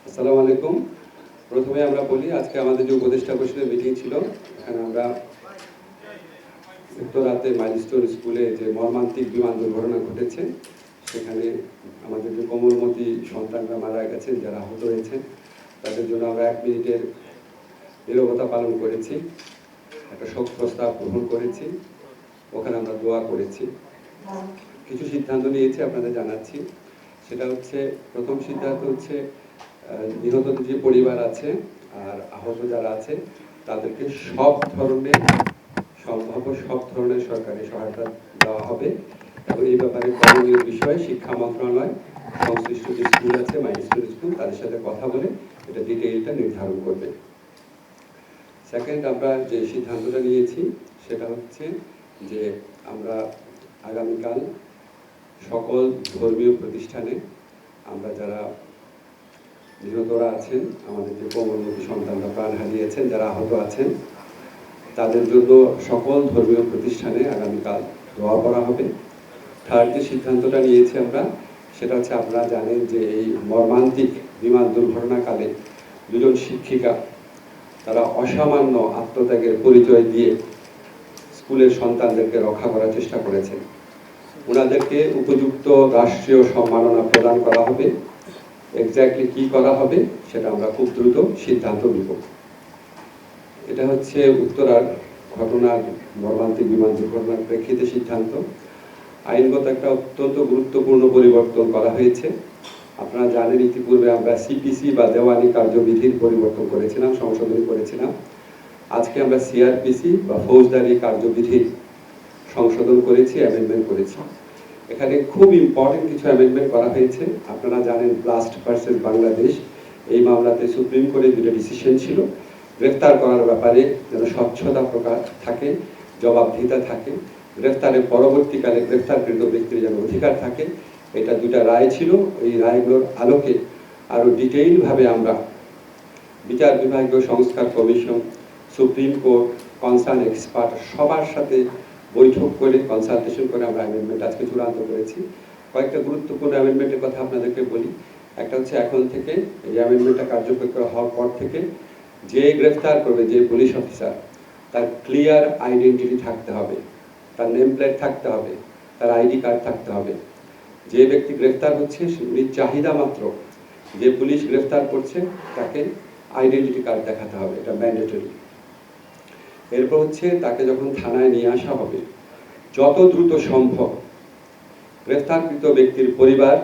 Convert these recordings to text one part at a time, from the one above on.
আসসালামু আলাইকুম। প্রথমে আমরা বলি, আজকে আমাদের যে উপদেষ্টা পরিষদের মিটিং ছিল, এখানে আমরা উত্তরাতে মাইলস্টোন স্কুলে যে মর্মান্তিক বিমান দুর্ঘটনা ঘটেছে, সেখানে আমাদের যে কোমলমতি সন্তানরা মারা গেছেন, যারা আহত হয়েছেন, তাদের জন্য আমরা 1 মিনিটের নীরবতা পালন করেছি, একটা শোক প্রস্তাব গ্রহণ করেছি, ওখানে আমরা দোয়া করেছি। কিছু সিদ্ধান্ত নিয়েছি, আপনাদের জানাচ্ছি। সেটা হচ্ছে, প্রথম সিদ্ধান্ত হচ্ছে নিহতদের যে পরিবার আছে আর আহত যারা আছে তাদেরকে সব ধরনের সম্ভাব্য সব ধরনের সরকারি সহায়তা দেওয়া হবে, এবং এই ব্যাপারে করণীয় বিষয়ে শিক্ষা মন্ত্রণালয় সংশ্লিষ্ট যে স্কুল আছে, মাইলস্টোন স্কুল, তাদের সাথে কথা বলে এটা ডিটেইলটা নির্ধারণ করবে। সেকেন্ড, আমরা যে সিদ্ধান্তটা নিয়েছি সেটা হচ্ছে যে আমরা আগামীকাল সকল ধর্মীয় প্রতিষ্ঠানে আমরা যারা নিহতরা আছেন, আমাদের যে কোমলমতি সন্তানরা প্রাণ হারিয়েছেন, যারা আহত আছেন, তাদের জন্য সকল ধর্মীয় প্রতিষ্ঠানে আগামীকাল দোয়া করা হবে। থার্ড যে সিদ্ধান্তটা নিয়েছি আমরা, সেটা হচ্ছে, আপনারা জানেন যে এই মর্মান্তিক বিমান দুর্ঘটনাকালে দুজন শিক্ষিকা তারা অসামান্য আত্মত্যাগের পরিচয় দিয়ে স্কুলের সন্তানদেরকে রক্ষা করার চেষ্টা করেছেন। ওনাদেরকে উপযুক্ত রাষ্ট্রীয় সম্মাননা প্রদান করা হবে। এক্স্যাক্টলি কি করা হবে সেটা আমরা খুব দ্রুত সিদ্ধান্ত নিব। এটা হচ্ছে উত্তরার ঘটনার, মর্মান্তিক বিমান দুর্ঘটনার প্রেক্ষিতে সিদ্ধান্ত। আইনগত একটা অত্যন্ত গুরুত্বপূর্ণ পরিবর্তন করা হয়েছে। আপনারা জানেন, ইতিপূর্বে আমরা সিপিসি বা দেওয়ানি কার্যবিধির পরিবর্তন করেছিলাম, সংশোধনী করেছিলাম। আজকে আমরা সিআরপিসি বা ফৌজদারি কার্যবিধির সংশোধন করেছি, অ্যামেন্ডমেন্ট করেছি। এখানে খুব ইম্পর্টেন্ট কিছু অ্যামেন্ডমেন্ট করা হয়েছে। আপনারা জানেন, ব্লাস্ট ভার্সেস বাংলাদেশ, এই মামলাতে সুপ্রিম কোর্টের দুটো ডিসিশন ছিল। গ্রেফতার করার ব্যাপারে যেন স্বচ্ছতা প্রকাশ থাকে, জবাবদিহিতা থাকে, গ্রেফতারের পরবর্তীকালে গ্রেফতারকৃত ব্যক্তির যেন অধিকার থাকে, এটা দুটা রায় ছিল। এই রায়গুলোর আলোকে আরও ডিটেইলভাবে আমরা বিচার বিভাগীয় সংস্কার commission, supreme court, concern expert সবার সাথে বৈঠক করে, কনসালটেশন করে আমরা অ্যামেন্ডমেন্ট আজকে চূড়ান্ত করেছি। কয়েকটা গুরুত্বপূর্ণ অ্যামেন্ডমেন্টের কথা আপনাদেরকে বলি। একটা হচ্ছে, এখন থেকে এই অ্যামেন্ডমেন্টটা কার্যকর হওয়ার পর থেকে যে গ্রেফতার করবে, যে পুলিশ অফিসার, তার ক্লিয়ার আইডেন্টিটি থাকতে হবে, তার নেম প্লেট থাকতে হবে, তার আইডি কার্ড থাকতে হবে। যে ব্যক্তি গ্রেফতার হচ্ছে উনি চাহিদা মাত্র যে পুলিশ গ্রেফতার করছে তাকে আইডেন্টিটি কার্ড দেখাতে হবে, এটা ম্যান্ডেটরি। এরপর হচ্ছে, তাকে যখন থানায় নিয়ে আসা হবে, যত দ্রুত সম্ভব গ্রেফতারকৃত ব্যক্তির পরিবার,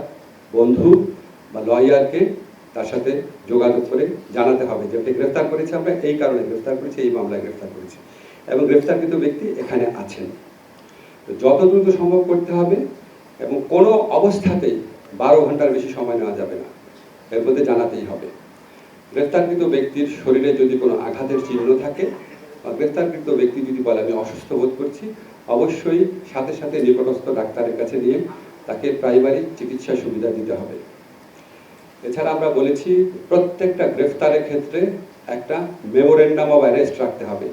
বন্ধু বা লয়ারকে তার সাথে যোগাযোগ করে জানাতে হবে যে ওকে গ্রেফতার করেছে, আমরা এই কারণে গ্রেফতার করেছি, এই মামলায় গ্রেফতার করেছি, এবং গ্রেফতারকৃত ব্যক্তি এখানে আছেন। যত দ্রুত সম্ভব করতে হবে, এবং কোনো অবস্থাতেই 12 ঘন্টার বেশি সময় নেওয়া যাবে না, এর মধ্যে জানাতেই হবে। গ্রেফতারকৃত ব্যক্তির শরীরে যদি কোনো আঘাতের চিহ্ন থাকে, বা গ্রেফতারকৃত ব্যক্তি যদি বলে আমি অসুস্থ বোধ করছি, অবশ্যই সাথে সাথে নিকটস্থ ডাক্তারের কাছে নিয়ে তাকে প্রাইমারি চিকিৎসা সুবিধা দিতে হবে। এছাড়া আমরা বলেছি, প্রত্যেকটা গ্রেফতারের ক্ষেত্রে একটা মেমোরেন্ডাম অফ অ্যারেস্ট রাখতে হবে,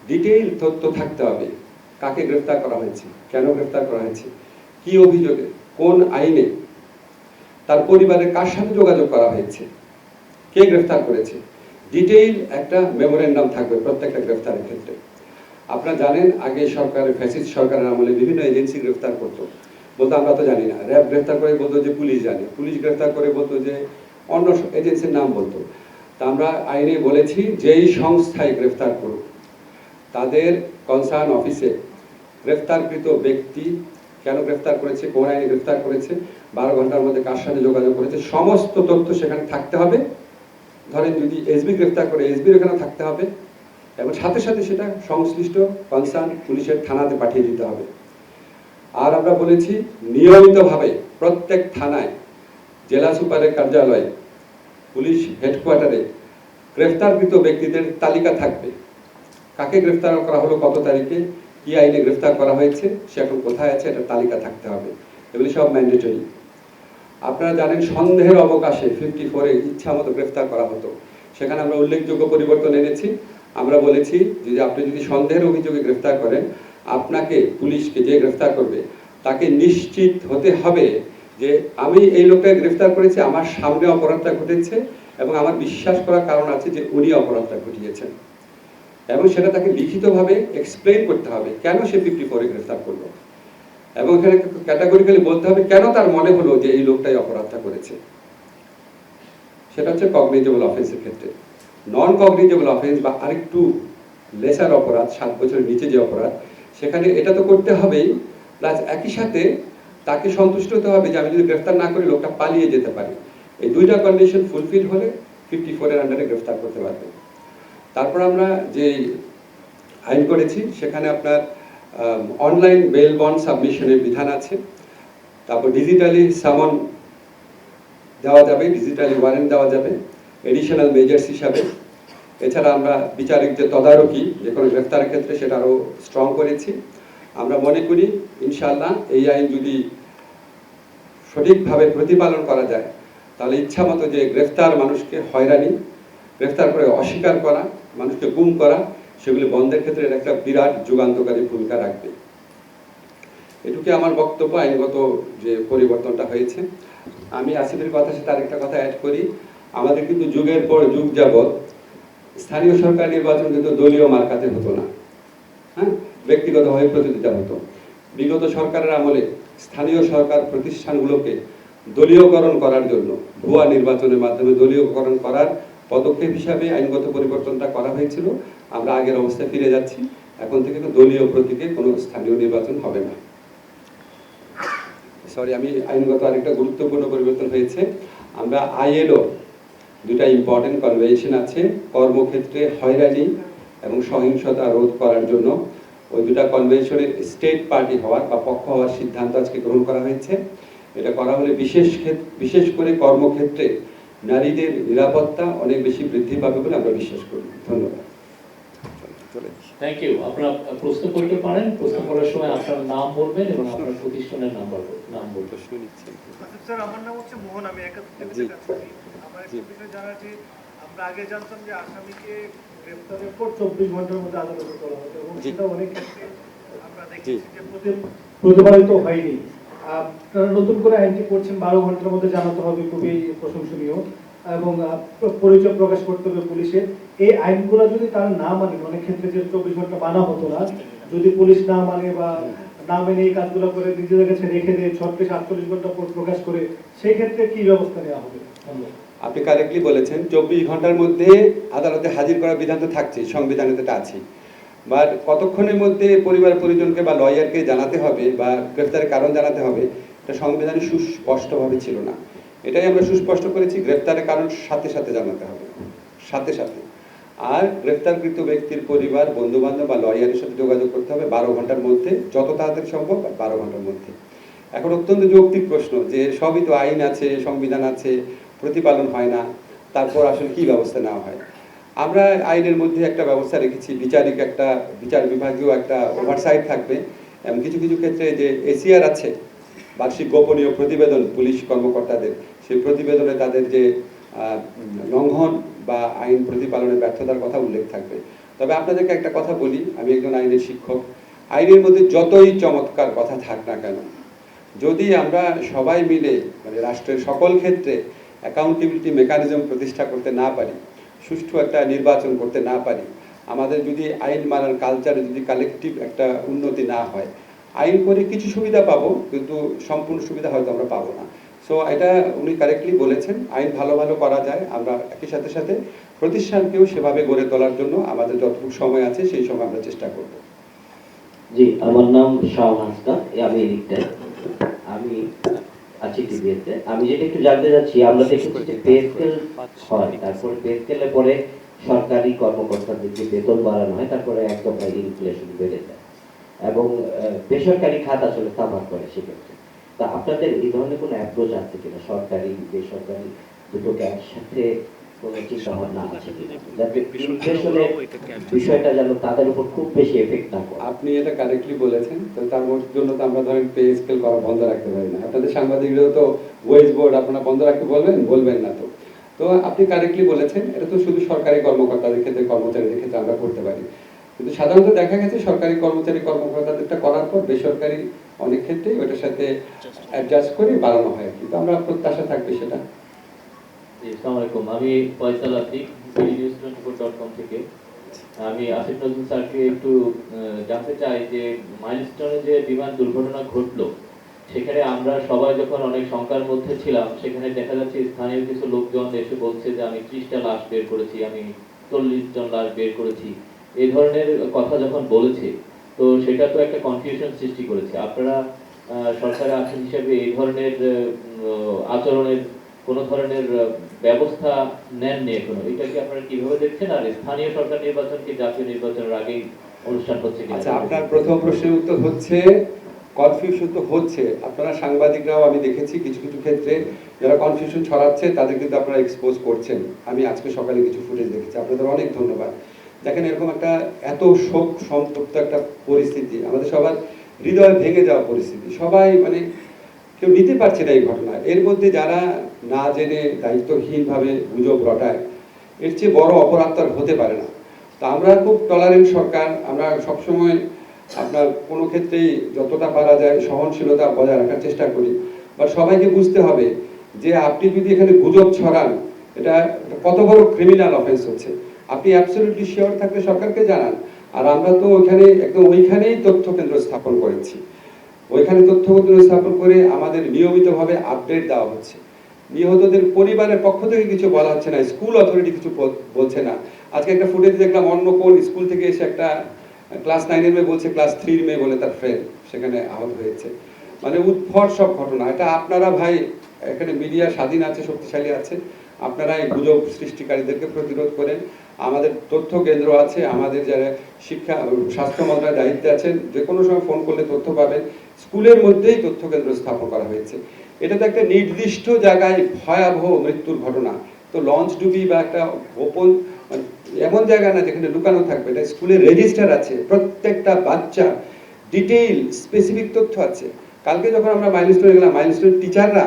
ডিটেইল তথ্য থাকতে হবে। কাকে গ্রেফতার করা হয়েছে, কেন গ্রেফতার করা হয়েছে, কি অভিযোগে, কোন আইনে, তার পরিবারের কার সাথে যোগাযোগ করা হয়েছে, কে গ্রেফতার করেছে, ডিটেইল একটা মেমোরেন্ডাম থাকবে প্রত্যেকটা গ্রেফতারের ক্ষেত্রে। আপনারা জানেন, আগে সরকারের, ফ্যাসিস্ট সরকারের আমলে বিভিন্ন এজেন্সি গ্রেফতার করতো, বলতো আমরা তো জানি না। র্যাব গ্রেফতার করে বলতো যে পুলিশ জানে, পুলিশ গ্রেফতার করে বলতো যে অন্য এজেন্সির নাম বলতো। তা আমরা আইনে বলেছি, যেই সংস্থায় গ্রেফতার করুক, তাদের কনসার্ন অফিসে গ্রেফতারকৃত ব্যক্তি কেন গ্রেফতার করেছে, কোন আইনে গ্রেফতার করেছে, 12 ঘন্টার মধ্যে কার সাথে যোগাযোগ করেছে, সমস্ত তথ্য সেখানে থাকতে হবে। ধরেন যদি এসবি গ্রেফতার করে, এসবির ওখানে থাকতে হবে, এবং সাথে সাথে সেটা সংশ্লিষ্ট কনসার্ন পুলিশের থানাতে পাঠিয়ে দিতে হবে। আর আমরা বলেছি, নিয়মিতভাবে প্রত্যেক থানায়, জেলা সুপারের কার্যালয়ে, পুলিশ হেডকোয়ার্টারে গ্রেফতারকৃত ব্যক্তিদের তালিকা থাকবে। কাকে গ্রেফতার করা হলো, কত তারিখে, কি আইনে গ্রেফতার করা হয়েছে, সে এখন কোথায় আছে, এটা তালিকা থাকতে হবে। এগুলি সব ম্যান্ডেটরি। আপনারা জানেন, সন্দেহের অবকাশে 54-এ ইচ্ছা মতো গ্রেফতার করা হতো, সেখানে আমরা উল্লেখযোগ্য পরিবর্তন এনেছি। আমরা বলেছি যে আপনি যদি সন্দেহের অভিযোগে গ্রেফতার করেন, আপনাকে, পুলিশকে যে গ্রেফতার করবে, তাকে নিশ্চিত হতে হবে যে আমি এই লোকটাকে গ্রেফতার করেছি, আমার সামনে অপরাধটা ঘটেছে, এবং আমার বিশ্বাস করার কারণ আছে যে উনি অপরাধটা ঘটিয়েছেন, এবং সেটা তাকে লিখিতভাবে এক্সপ্লেইন করতে হবে কেন সে 54-এ গ্রেফতার করলো, এবং এখানে ক্যাটাগরিক্যালি বলতে হবে কেন তার মনে হলো যে এই লোকটাই অপরাধটা করেছে। সেটা হচ্ছে কগনিজেবল অফেন্সের ক্ষেত্রে। নন কগনিজেবল অফেন্স বা আরেকটু লেসার অপরাধ, 7 বছরের নিচে যে অপরাধ, সেখানে এটা তো করতে হবেই, প্লাস একই সাথে তাকে সন্তুষ্ট হতে হবে যে আমি যদি গ্রেফতার না করি লোকটা পালিয়ে যেতে পারে। এই দুইটা কন্ডিশন ফুলফিল হলে 54-এর আন্ডারে গ্রেফতার করতে পারবে। তারপর আমরা যে আইন করেছি সেখানে আপনার অনলাইন বেল বন্ড সাবমিশনের বিধান আছে, তারপর ডিজিটালি সামন দেওয়া যাবে, ডিজিটালি ওয়ারেন্ট দেওয়া যাবে এডিশনাল মেজার্স হিসাবে। এছাড়া আমরা বিচারিক যে তদারকি যে কোনো গ্রেফতারের ক্ষেত্রে সেটা আরও স্ট্রং করেছি। আমরা মনে করি ইনশাআল্লাহ এই আইন যদি সঠিকভাবে প্রতিপালন করা যায় তাহলে ইচ্ছামতো যে গ্রেফতার, মানুষকে হয়রানি, গ্রেফতার করে অস্বীকার করা, মানুষকে গুম করা, সেগুলি বন্ধের ক্ষেত্রে এটা একটা বিরাট যুগান্তকারী ভূমিকা রাখবে। এটুকু আমার বক্তব্য। আইনগত যে পরিবর্তনটা হয়েছে, আমি আসিফের কথার সাথে আরেকটা কথা অ্যাড করি। আমাদের কিন্তু যুগের পর যুগ যাবৎ স্থানীয় সরকার নির্বাচন কিন্তু দলীয় মার্কাতে হতো না, হ্যাঁ, ব্যক্তিগতভাবে প্রতিযোগিতা হতো। বিগত সরকারের আমলে স্থানীয় সরকার প্রতিষ্ঠানগুলোকে দলীয়করণ করার জন্য ভুয়া নির্বাচনের মাধ্যমে দলীয়করণ করার পদক্ষেপ হিসাবে আইনগত পরিবর্তনটা করা হয়েছিল। আমরা আগের অবস্থায় ফিরে যাচ্ছি, এখন থেকে দলীয় প্রতীকে কোনো স্থানীয় নির্বাচন হবে না। আমি আইনগত আরেকটা গুরুত্বপূর্ণ পরিবর্তন হয়েছে। আমরা আইএলও দুটা ইম্পর্টেন্ট কনভেনশন আছে কর্মক্ষেত্রে হয়রানি এবং সহিংসতা রোধ করার জন্য। ওই দুটা কনভেনশনের স্টেট পার্টি হওয়ার বা পক্ষ হওয়ার সিদ্ধান্ত আজকে গ্রহণ করা হয়েছে। এটা করা হলে বিশেষ করে কর্মক্ষেত্রে নারীদের নিরাপত্তা অনেক বেশি বৃদ্ধি পাবে বলে আমরা বিশ্বাস করি। ধন্যবাদ। Thank you. আপনারা প্রশ্ন করতে পারেন। প্রশ্ন করার সময় আপনার নাম বলবেন এবং আপনার প্রতিষ্ঠানের নাম বলবেন। স্যার, আমার নাম হচ্ছে মোহন, আমি একাত্তর কাজ করি। আমার একটা বিষয় জানা যে আমরা আগে জানতাম যে আসামিকে গ্রেফতারের পর 24 ঘন্টার মধ্যে আদালতে তোলা হতো এবং সেটা অনেক ক্ষেত্রে আমরা দেখেছি যে প্রতিপালিত হয়নি। আপনারা নতুন করে আইনটি করছেন 12 ঘন্টার মধ্যে জানাতে হবে, খুবই প্রশংসনীয়, এবং পরিচয় প্রকাশ করতে হবে পুলিশের। এই আইনগুলো যদি তারা না মানে, অনেক ক্ষেত্রে যে 24 ঘন্টা মানা হতো না, যদি পুলিশ না মানে বা না মেনে এই কাজগুলো করে নিজেদের কাছে রেখে দেয় 36-48 ঘন্টা পর প্রকাশ করে, সেই ক্ষেত্রে কি ব্যবস্থা নেওয়া হবে? আপনি কারেক্টলি বলেছেন, 24 ঘন্টার মধ্যে আদালতে হাজির করার বিধান তো থাকছে, সংবিধানে তো আছে, বাট কতক্ষণের মধ্যে পরিবার পরিজনকে বা লয়ারকে জানাতে হবে বা গ্রেফতারের কারণ জানাতে হবে, এটা সংবিধানে সুস্পষ্টভাবে ছিল না। এটাই আমরা সুস্পষ্ট করেছি, গ্রেফতারের কারণ সাথে সাথে জানাতে হবে, সাথে সাথে। আর গ্রেফতারকৃত ব্যক্তির পরিবার, বন্ধুবান্ধব বা লয়ারের সাথে যোগাযোগ করতে হবে 12 ঘন্টার মধ্যে, যত তাড়াতাড়ি সম্ভব 12 ঘন্টার মধ্যে। এখন অত্যন্ত যৌক্তিক প্রশ্ন যে সবই তো আইন আছে, সংবিধান আছে, প্রতিপালন হয় না, তারপর আসলে কি ব্যবস্থা নেওয়া হয়? আমরা আইনের মধ্যে একটা ব্যবস্থা রেখেছি, বিচার বিভাগীয় একটা ওভারসাইট থাকবে, এবং কিছু কিছু ক্ষেত্রে যে এসিআর আছে, বার্ষিক গোপনীয় প্রতিবেদন পুলিশ কর্মকর্তাদের, সেই প্রতিবেদনে তাদের যে লঙ্ঘন বা আইন প্রতিপালনের ব্যর্থতার কথা উল্লেখ থাকবে। তবে আপনাদেরকে একটা কথা বলি, আমি একজন আইনের শিক্ষক, আইনের মধ্যে যতই চমৎকার কথা থাক না কেন, যদি আমরা সবাই মিলে মানে রাষ্ট্রের সকল ক্ষেত্রে অ্যাকাউন্টেবিলিটি মেকানিজম প্রতিষ্ঠা করতে না পারি, সুষ্ঠু একটা নির্বাচন করতে না পারি, আমাদের যদি আইন মানার কালচারে যদি কালেকটিভ একটা উন্নতি না হয়, আইন করে কিছু সুবিধা পাবো কিন্তু সম্পূর্ণ সুবিধা হয়তো আমরা পাবো না। সো এটা উনি কারেক্টলি বলেছেন, আইন ভালো করা যায়। আমরা একই সাথে সাথে প্রতিষ্ঠানকেও সেভাবে গড়ে তোলার জন্য আমাদের যতটুকু সময় আছে সেই সময় আমরা চেষ্টা করব। জি, আমার নাম শাহ হাসনা, আমি এডিক্টর, আমি আছি টিভিতে। আমি যেটা একটু জানতে চাচ্ছি, আমরা দেখেছি যে পে স্কেল হয়, তারপরে পে স্কেলের পরে সরকারি কর্মকর্তাদের যে বেতন বাড়ানো হয়, তারপরে একদম ইনফ্লেশন বেড়ে যায় এবং বেসরকারি খাত আসলে সাফার করে সেক্ষেত্রে। তা আপনাদের এই ধরনের কোনো অ্যাপ্রোচ আছে কিনা, সরকারি বেসরকারি দুটোকে একসাথে কোনো চিন্তা ভাবনা আছে কিনা, যাতে ইনফ্লেশনের বিষয়টা যেন তাদের উপর খুব বেশি এফেক্ট না করে? আপনি এটা কারেক্টলি বলেছেন, তো তার জন্য তো আমরা ধরেন পে স্কেল করা বন্ধ রাখতে পারি না। আপনাদের সাংবাদিকরাও তো ওয়েজ বোর্ড আপনারা বন্ধ রাখতে বলবেন না তো। তো আপনি কারেক্টলি বলেছেন, এটা তো শুধু সরকারি কর্মকর্তাদের ক্ষেত্রে, কর্মচারীদের ক্ষেত্রে আমরা করতে পারি, কিন্তু সাধারণত দেখা গেছে সরকারি কর্মকর্তাদেরটা করার পর বেসরকারি অনেক ক্ষেত্রেই ওটার সাথে অ্যাডজাস্ট করে বাড়ানো হয়। কিন্তু আমরা প্রত্যাশা থাকবে সেটা। জি, আসসালামু আলাইকুম। আমি ফয়সাল আতিক, BDNews24.com থেকে। আমি আসিফ নজরুল স্যারকে একটু জানতে চাই যে মাইলস্টোনে যে বিমান দুর্ঘটনা ঘটলো, সেখানে আমরা সবাই যখন অনেক শঙ্কার মধ্যে ছিলাম, সেখানে দেখা যাচ্ছে স্থানীয় কিছু লোকজন এসে বলছে যে আমি 30টা লাশ বের করেছি, আমি 40 জন লাশ বের করেছি। এই ধরনের কথা যখন বলেছে, তো সেটা তো একটা কনফিউশন সৃষ্টি করেছে। আপনারা সরকারে আছেন হিসেবে এই ধরনের আচরণের কোনো ধরনের ব্যবস্থা নেননি এখনো। এটা কি আপনারা কিভাবে দেখছেন? আর স্থানীয় সরকার নির্বাচন কি জাতীয় নির্বাচনের আগেই অনুষ্ঠান হচ্ছে কিনা? আচ্ছা, আপনার প্রথম প্রশ্নের উত্তর হচ্ছে কনফিউশন তো হচ্ছে। আপনারা সাংবাদিকরাও আমি দেখেছি কিছু কিছু ক্ষেত্রে যারা কনফিউশন ছড়াচ্ছে তাদের কিন্তু আপনারা এক্সপোজ করছেন। আমি আজকে সকালে কিছু ফুটেজ দেখেছি, আপনাদের অনেক ধন্যবাদ। দেখেন, এরকম একটা এত শোক সন্তপ্ত একটা পরিস্থিতি, আমাদের সবার হৃদয় ভেঙে যাওয়া পরিস্থিতি, সবাই মানে কেউ নিতে পারছে না এই ঘটনা। এর মধ্যে যারা না জেনে দায়িত্বহীনভাবে গুজব রটায়, এর চেয়ে বড় অপরাধ তো আর হতে পারে না। তা আমরা খুব টলারেন্ট সরকার, আমরা সবসময় আপনার কোনো ক্ষেত্রেই যতটা পারা যায় সহনশীলতা বজায় রাখার চেষ্টা করি। বা সবাইকে বুঝতে হবে যে আপনি যদি এখানে গুজব ছড়ান, এটা কত বড় ক্রিমিনাল অফেন্স হচ্ছে। আপনি অ্যাবসলিউটলি শিওর থাকলে সরকারকে জানান। আর আমরা তো ওইখানে একদম ওইখানেই তথ্য কেন্দ্র স্থাপন করেছি, ওইখানে তথ্য কেন্দ্র স্থাপন করে আমাদের নিয়মিতভাবে আপডেট দেওয়া হচ্ছে। নিহতদের পরিবারের পক্ষ থেকে কিছু বলা হচ্ছে না, স্কুল অথরিটি কিছু বলছে না। আজকে একটা ফুটেজ দেখলাম, অন্য কোন স্কুল থেকে এসে একটা ক্লাস 9-এর মেয়ে বলছে ক্লাস 3-র মেয়ে বলে তার ফ্রেন্ড সেখানে আহত হয়েছে। মানে উদ্ভট সব ঘটনা। এটা আপনারা ভাই, এখানে মিডিয়া স্বাধীন আছে, শক্তিশালী আছে, আপনারা এই গুজব সৃষ্টিকারীদেরকে প্রতিরোধ করেন। আমাদের তথ্য কেন্দ্র আছে, আমাদের যারা স্বাস্থ্য মন্ত্রণালয়ের দায়িত্বে আছেন, যে কোনো সময় ফোন করলে তথ্য পাবেন। স্কুলের মধ্যেই তথ্য কেন্দ্র স্থাপন করা হয়েছে। এটা তো একটা নির্দিষ্ট জায়গায় ভয়াবহ মৃত্যুর ঘটনা। তো লঞ্চ ডুবি বা একটা গোপন এমন জায়গা না যেখানে লুকানো থাকবে। এটা স্কুলের রেজিস্টার আছে, প্রত্যেকটা বাচ্চা ডিটেইল স্পেসিফিক তথ্য আছে। কালকে যখন আমরা মাইলস্টোনে গেলাম, মাইলস্টোন টিচাররা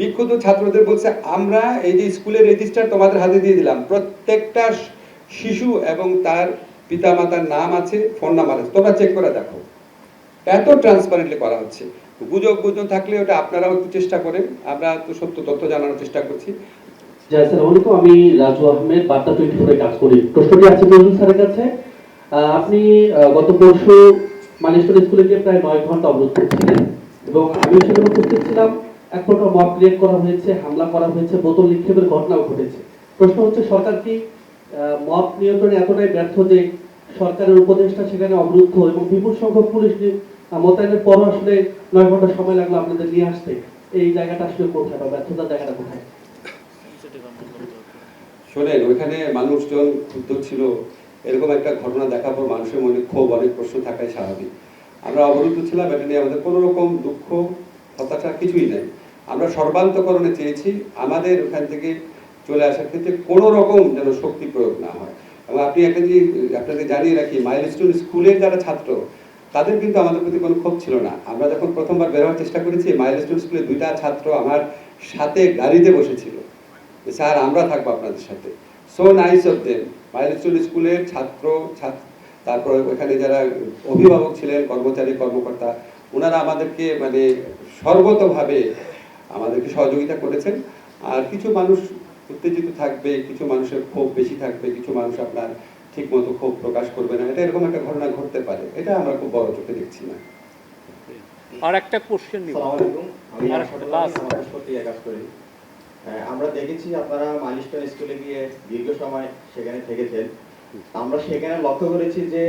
বিক্ষুব্ধ ছাত্রদের বলছে, আমরা এই যে স্কুলের রেজিস্টার তোমাদের হাতে দিয়ে দিলাম, প্রত্যেকটা শিশু এবং তার পিতামাতার নাম আছে, ফোন নাম্বার আছে, তোমরা চেক করে দেখো। এত ট্রান্সপারেন্টলি করা হচ্ছে। গুজব থাকলে ওটা আপনারাও একটু চেষ্টা করেন, আমরা তো সত্য তথ্য জানানোর চেষ্টা করছি। জি, আসসালামু আলাইকুম। আমি রাজু আহমেদ, বার্তা 24-এ কাজ করি। প্রশ্নটি আছে নজরুল স্যারের কাছে। আপনি গত পরশু মাইলস্টোন স্কুলে গিয়ে প্রায় 9 ঘন্টা অবরোধ করছিলেন এবং আমি সেখানে উপস্থিত ছিলাম। এক প্রকার মব ক্রিয়েট করা হয়েছে, হামলা করা হয়েছে, বোতল নিক্ষেপের ঘটনাও ঘটেছে। প্রশ্ন হচ্ছে, সরকার কি মব নিয়ন্ত্রণে এতটাই ব্যর্থ যে সরকারের উপদেষ্টা সেখানে অবরুদ্ধ এবং বিপুল সংখ্যক পুলিশ মোতায়েনের পরও আসলে 9 ঘন্টা সময় লাগলো আপনাদের নিয়ে আসতে? এই জায়গাটা আসলে কোথায়, বা ব্যর্থতার জায়গাটা কোথায়? শোনেন, ওইখানে মানুষজন ক্ষুব্ধ ছিল, এরকম একটা ঘটনা দেখার পর মানুষের মনে ক্ষোভ, অনেক প্রশ্ন থাকাই স্বাভাবিক। আমরা অবরুদ্ধ ছিলাম, এটা নিয়ে আমাদের কোনো রকম দুঃখ হতাশা কিছুই নেই। আমরা সর্বান্তকরণে চেয়েছি আমাদের ওখান থেকে চলে আসার ক্ষেত্রে কোনো রকম যেন শক্তি প্রয়োগ না হয়। এবং আপনি একটা জিনিস আপনাদের জানিয়ে রাখি, মাইলস্টোন স্কুলের যারা ছাত্র, তাদের কিন্তু আমাদের প্রতি কোনো ক্ষোভ ছিল না। আমরা যখন প্রথমবার বের হওয়ার চেষ্টা করেছি, মাইলস্টোন স্কুলের 2টা ছাত্র আমার সাথে গাড়িতে বসেছিল, স্যার আমরা থাকবো আপনাদের সাথে। So nice of them. Milestone স্কুলের ছাত্র, তারপর ওখানে যারা অভিভাবক ছিলেন, কর্মচারী কর্মকর্তা, ওনারা আমাদেরকে মানে সর্বতভাবে আমাদেরকে সহযোগিতা করেছেন। আর কিছু মানুষ উত্তেজিত থাকবে, কিছু মানুষের ক্ষোভ বেশি থাকবে, কিছু মানুষ আপনার ঠিক মতো ক্ষোভ প্রকাশ করবে না, এটা এরকম একটা ঘটনা ঘটতে পারে। এটা আমরা খুব বড় চোখে দেখছি না। আর একটা কোশ্চেন নিব। আমরা দেখেছি আপনারা মাইলস্টোন স্কুলে গিয়ে দীর্ঘ সময় সেখানে থেকেছেন। আমরা সেখানে লক্ষ্য করেছি যে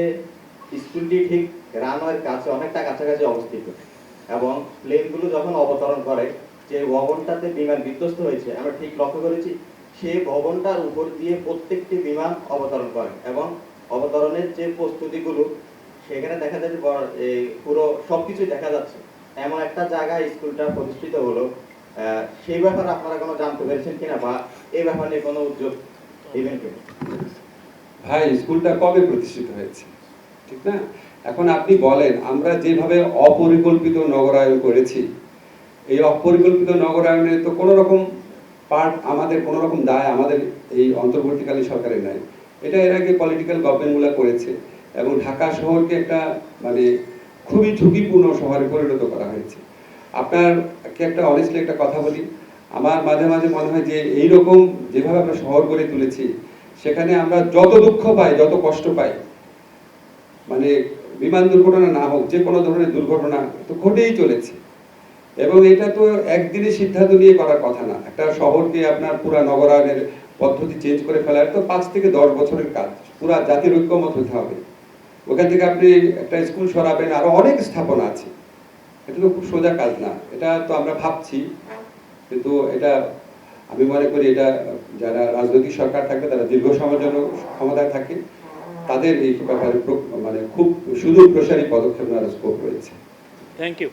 স্কুলটি ঠিক রানওয়ের কাছে, অনেকটা কাছাকাছি অবস্থিত, এবং প্লেনগুলো যখন অবতরণ করে, যে ভবনটাতে বিমান বিধ্বস্ত হয়েছে, আমরা ঠিক লক্ষ্য করেছি সেই ভবনটার উপর দিয়ে প্রত্যেকটি বিমান অবতরণ করে, এবং অবতরণের যে প্রস্তুতিগুলো সেখানে দেখা যাচ্ছে পুরো সবকিছু দেখা যাচ্ছে। এমন একটা জায়গায় স্কুলটা প্রতিষ্ঠিত হলো, সেই ব্যাপারে আপনারা কোনো জানতে পেরেছেন কিনা, বা এই ব্যাপারে কোনো উদ্যোগ নেবেন কিনা? ভাই, স্কুলটা কবে প্রতিষ্ঠিত হয়েছে, ঠিক না? এখন আপনি বলেন, আমরা যেভাবে অপরিকল্পিত নগরায়ন করেছি, এই অপরিকল্পিত নগরায়নে তো কোনো রকম পার্ট আমাদের, কোনো রকম দায় আমাদের এই অন্তর্বর্তীকালীন সরকারের নাই। এটা এর আগে পলিটিক্যাল গভর্নমেন্টগুলো করেছে, এবং ঢাকা শহরকে একটা মানে খুবই ঝুঁকিপূর্ণ শহরে পরিণত করা হয়েছে। আপনাকে একটা অনেস্টলি একটা কথা বলি, আমার মাঝে মাঝে মনে হয় যে এইরকম যেভাবে আমরা শহর গড়ে তুলেছি, সেখানে আমরা যত দুঃখ পাই, যত কষ্ট পাই, মানে বিমান দুর্ঘটনা না হোক, যে কোনো ধরনের দুর্ঘটনা তো ঘটেই চলেছে। এবং এটা তো একদিনে সিদ্ধান্ত নিয়ে করার কথা না। একটা শহরকে আপনার পুরা নগরায়নের পদ্ধতি চেঞ্জ করে ফেলার তো 5 থেকে 10 বছরের কাজ, পুরা জাতির ঐক্যমত হতে হবে। ওখান থেকে আপনি একটা স্কুল সরাবেন, আরো অনেক স্থাপনা আছে, এটা তো খুব সোজা কাজ না। এটা তো আমরা ভাবছি, কিন্তু এটা আমি মনে করি এটা যারা রাজনৈতিক সরকার থাকে, তারা দীর্ঘ সময়ের জন্য ক্ষমতায় থাকে, তাদের এই ব্যাপারে মানে খুব সুদূর প্রসারী পদক্ষেপ নেওয়ার স্কোপ রয়েছে। Thank you.